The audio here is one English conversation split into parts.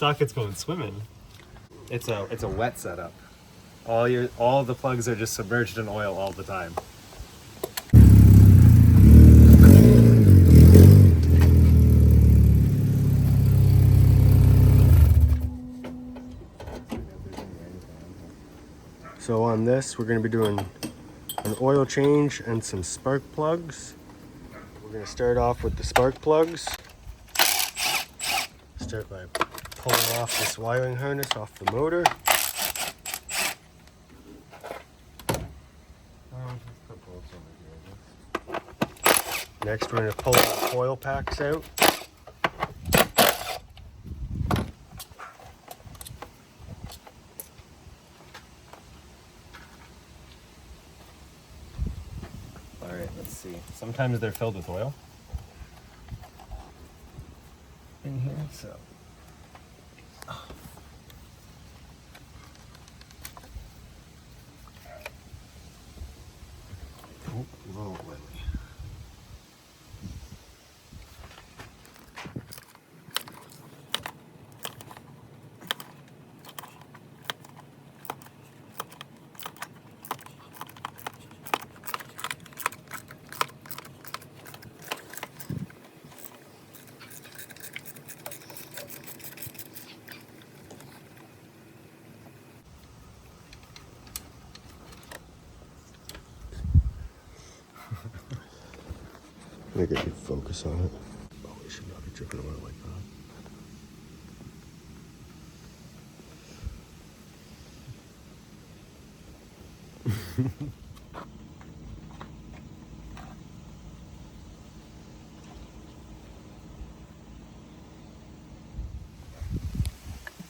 socket's going swimming. It's a wet setup. All the plugs are just submerged in oil all the time. So on this, we're going to be doing an oil change and some spark plugs. We're going to start off with the spark plugs. Start by pulling off this wiring harness off the motor. Next, we're going to pull the coil packs out. Alright, let's see. Sometimes they're filled with oil in here, so. Oh, a little oily. Make a good focus on it. Oh, we should not be dripping oil like that.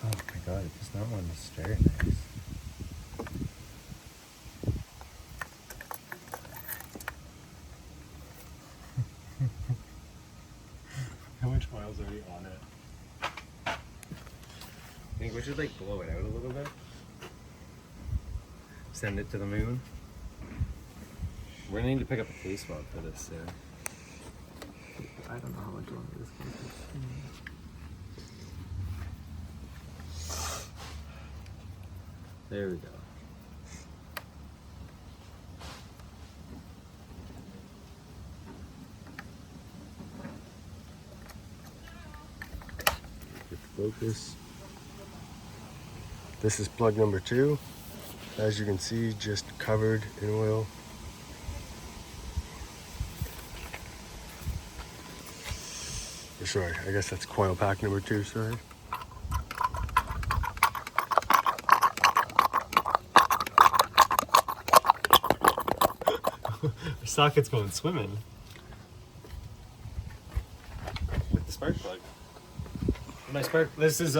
Oh my god, it does not want to start nice. How much oil's already on it? I think we should like blow it out a little bit. Send it to the moon. We're gonna need to pick up a case swab for this soon. I don't know how much longer this can take. There we go. Focus. This is plug number 2. As you can see, just covered in oil. Sorry, I guess that's coil pack number 2, sorry. The socket's going swimming. With the spark plug. This is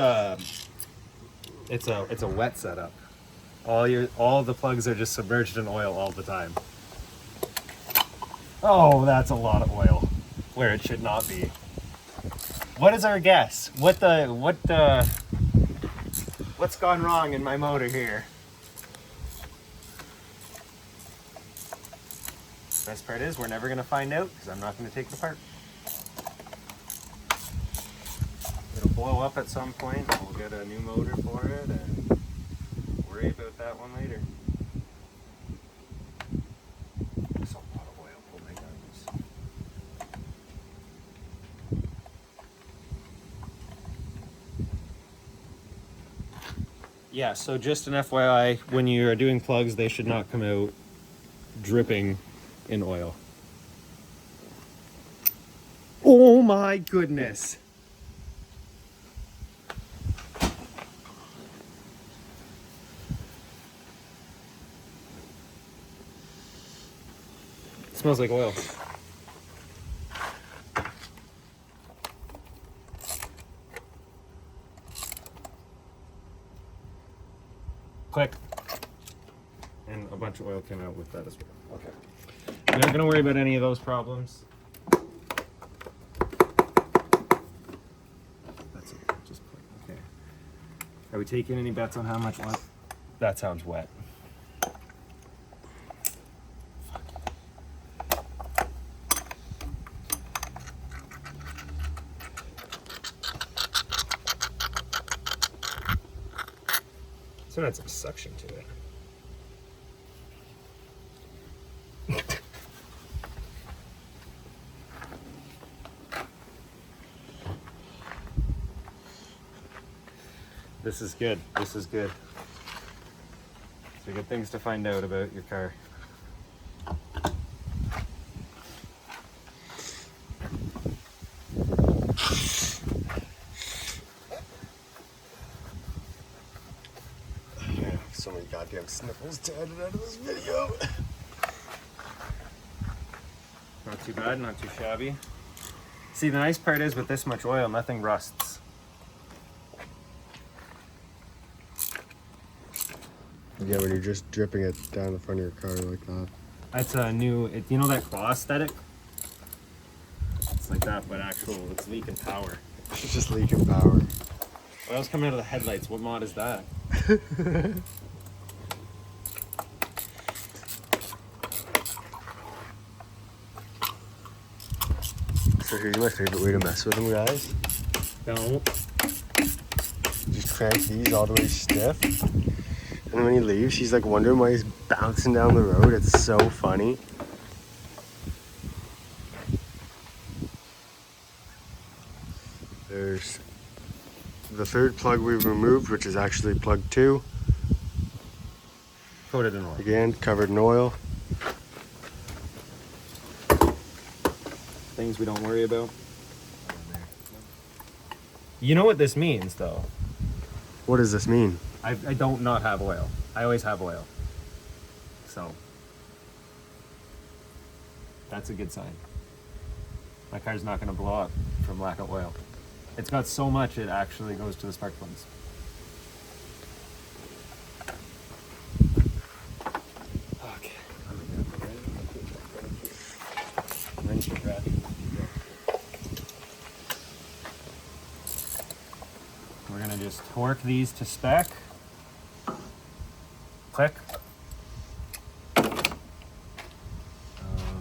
it's a wet setup. All the plugs are just submerged in oil all the time. Oh, that's a lot of oil where it should not be. What is our guess? What's gone wrong in my motor here? Best part is we're never gonna find out because I'm not gonna take it apart. Blow up at some point. We'll get a new motor for it and worry about that one later. That's a lot of oil. Oh my goodness. Yeah, so just an FYI, when you are doing plugs, they should not come out dripping in oil. Oh my goodness. Smells like oil. Click. And a bunch of oil came out with that as well. Okay. We're not gonna worry about any of those problems. That's it. Just click. Okay. Are we taking any bets on how much wet? That sounds wet. So it had some suction to it. This is good. This is good. So good things to find out about your car. So many goddamn sniffles to edit out of this video. Not too bad, not too shabby. See, the nice part is with this much oil, nothing rusts. Yeah, when you're just dripping it down the front of your car like that. That's a new, you know that claw aesthetic? It's like that, but it's leaking power. It's just leaking power. Oil's coming out of the headlights. What mod is that? So here's my favorite way to mess with them, guys. Don't. Just crank these all the way stiff. And then when he leaves, he's like wondering why he's bouncing down the road. It's so funny. There's the third plug we've removed, which is actually plug 2. Coated in oil. Again, covered in oil. Things we don't worry about. You know what this means, though? What does this mean? I don't not have oil. I always have oil. So, that's a good sign. My car's not going to blow up from lack of oil. It's got so much it actually goes to the spark plugs. Okay. Rinse your breath. We're going to just torque these to spec. Click.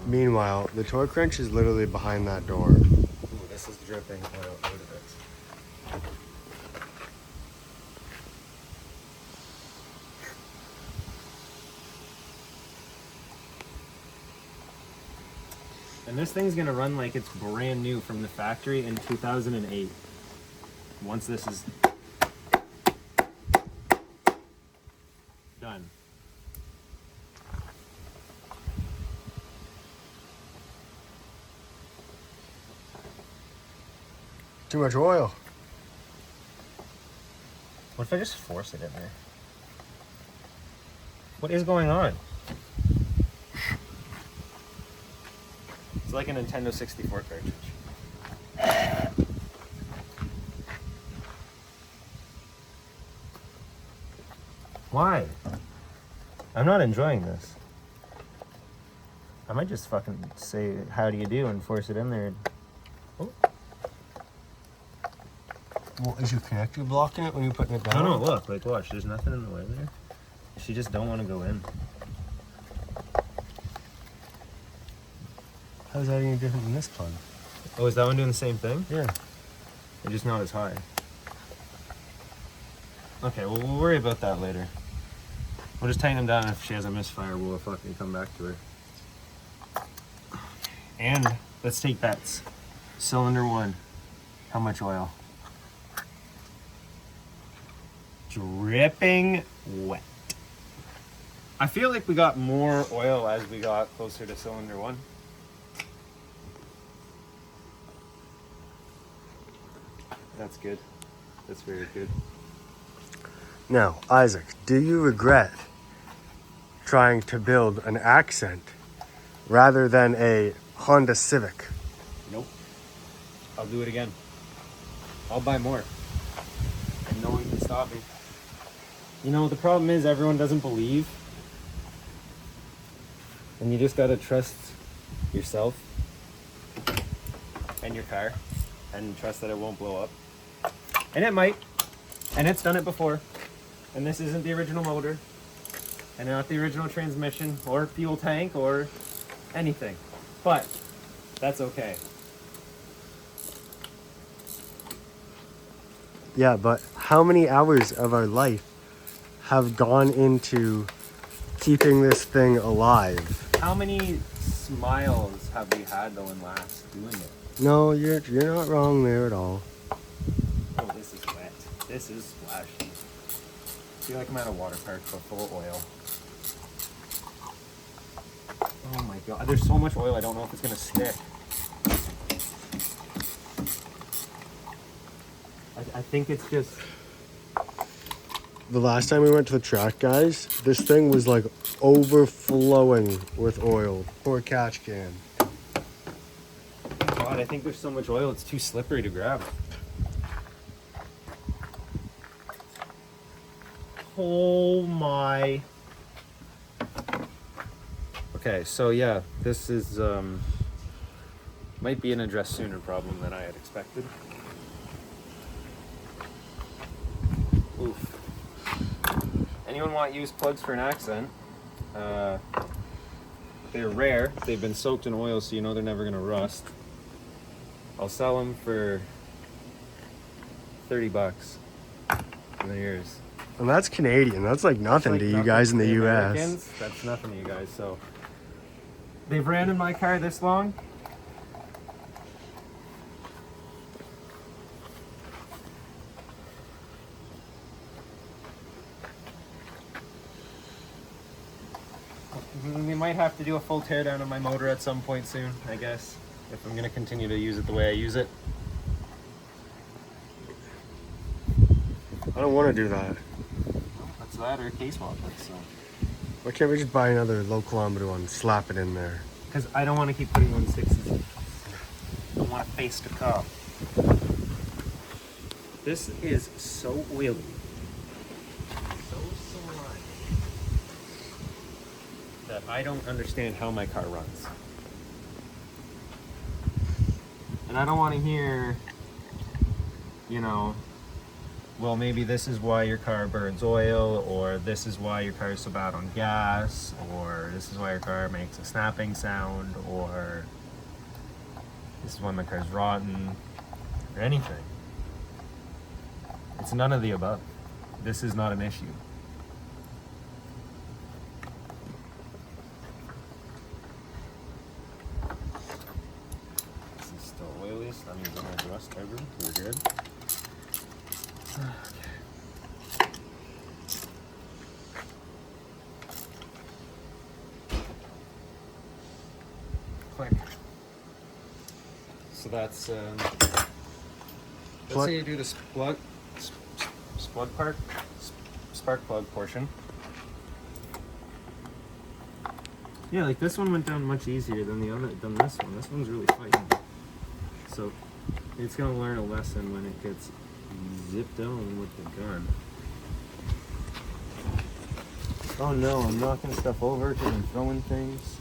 Meanwhile, the torque wrench is literally behind that door. Ooh, this is dripping oil out of it. And this thing's gonna run like it's brand new from the factory in 2008. Once this is done. Too much oil. What if I just force it in there? What is going on? It's like a Nintendo 64 cartridge. Why? I'm not enjoying this. I might just fucking say, how do you do, and force it in there. Oh. Well, is your connector blocking it when you're putting it down? No, look, like, watch, there's nothing in the way there. She just don't want to go in. How's that any different than this plug? Oh, is that one doing the same thing? Yeah. They're just not as high. Okay, well, we'll worry about that later. We'll just tighten them down. If she has a misfire, we'll fucking come back to her. And let's take bets. Cylinder 1, how much oil? Dripping wet. I feel like we got more oil as we got closer to cylinder 1. That's good. That's very good. Now, Isaac, do you regret trying to build an Accent rather than a Honda Civic? Nope. I'll do it again. I'll buy more. And no one can stop me. You know, the problem is everyone doesn't believe. And you just gotta trust yourself and your car and trust that it won't blow up. And it might. And it's done it before. And this isn't the original motor. And not the original transmission or fuel tank or anything. But that's okay. Yeah, but how many hours of our life have gone into keeping this thing alive. How many smiles have we had though in last doing it? No, you're not wrong there at all. Oh, this is wet. This is splashy. I feel like I'm at a water park but full of oil. Oh my god, there's so much oil I don't know if it's gonna stick. I think it's just... The last time we went to the track, guys, this thing was like overflowing with oil. Poor catch can. God, I think there's so much oil it's too slippery to grab. Oh my... Okay, so yeah, this is might be an address sooner problem than I had expected. Oof. Anyone want used plugs for an accent? They're rare. They've been soaked in oil, so you know they're never gonna rust. I'll sell them for $30. And they're yours. And that's Canadian. That's like nothing to you guys in the US. Americans, that's nothing to you guys. So they've ran in my car this long. We might have to do a full teardown of my motor at some point soon, I guess, if I'm going to continue to use it the way I use it. I don't want to do that. That's that or a case walk. So. Why can't we just buy another low kilometer one, slap it in there? Because I don't want to keep putting 160s. I don't want to face the cop. This is so oily. So slimy. That I don't understand how my car runs. And I don't want to hear, you know, well, maybe this is why your car burns oil, or this is why your car is so bad on gas, or this is why your car makes a snapping sound, or this is why my car's rotten, or anything. It's none of the above. This is not an issue. This is still oiliest. That means I'm going to rust ever. We're good. Click. So that's let's say you do the spark plug portion. Yeah, like this one went down much easier than this one. This one's really fighting. So it's gonna learn a lesson when it gets zipped on with the gun. Oh no, I'm knocking stuff over because I'm throwing things.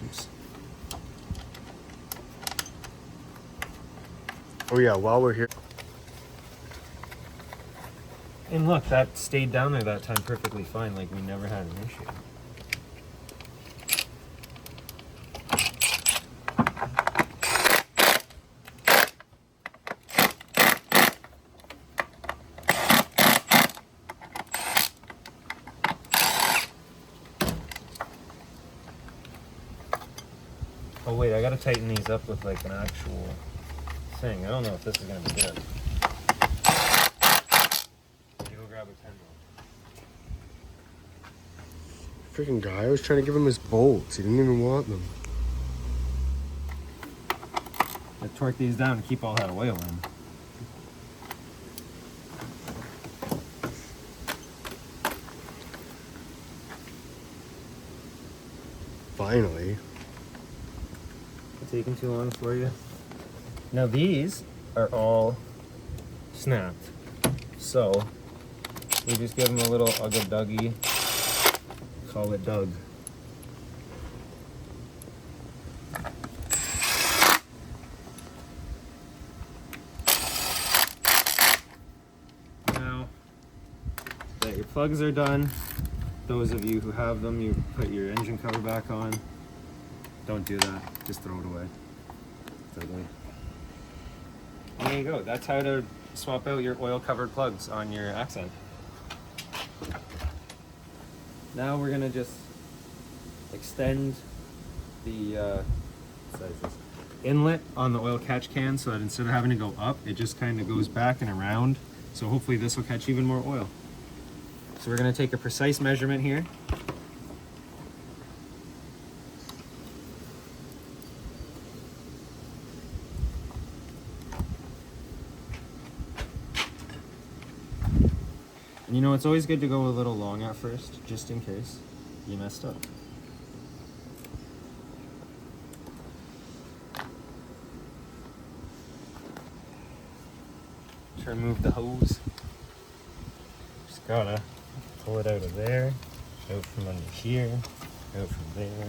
Oops. Oh yeah, while we're here. And look, that stayed down there that time perfectly fine, like we never had an issue. Oh wait, I gotta tighten these up with like an actual thing. I don't know if this is gonna be good. You go grab a tendril. Freaking guy, I was trying to give him his bolts. He didn't even want them. I torque these down to keep all that oil in. Finally. Taking too long for you. Now these are all snapped. So we just give them a little ugga-duggy. Call it Doug. Now that your plugs are done, those of you who have them, you put your engine cover back on. Don't do that. Just throw it away. It's ugly. And there you go. That's how to swap out your oil-covered plugs on your accent. Now we're gonna just extend the inlet on the oil catch can so that instead of having to go up, it just kind of goes back and around. So hopefully this will catch even more oil. So we're gonna take a precise measurement here. And you know, it's always good to go a little long at first, just in case you messed up. To remove the hose, just gotta pull it out of there, out from under here, out from there.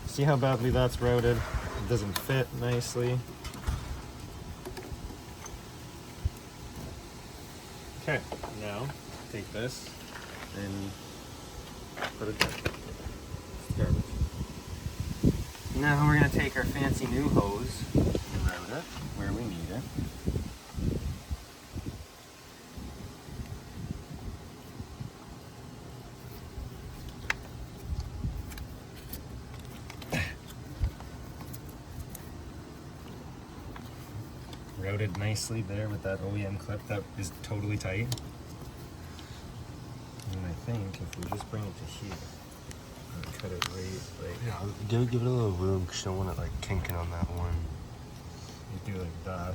See how badly that's routed? It doesn't fit nicely. Okay, now take this and put it there. It's garbage. Now we're gonna take our fancy new hose and route it where we need it. Routed nicely there with that OEM clip that is totally tight. And I think if we just bring it to here and cut it right, Yeah, give it a little room because you don't want it like kinking on that one. you do like that.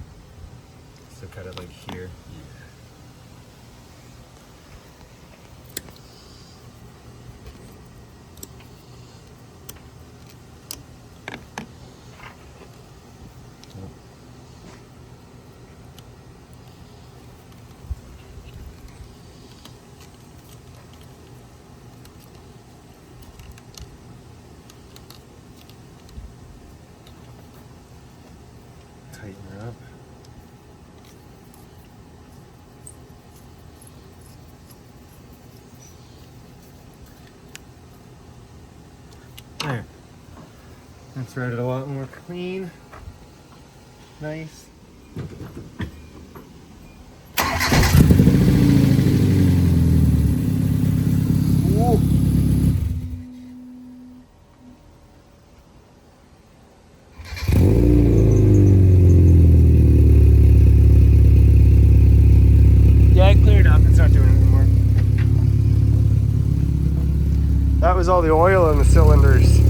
So cut it like here. Tighten her up. There. That's routed a lot more clean. Nice. Ooh. Yeah, I cleared up. It's not doing it anymore. That was all the oil in the cylinders.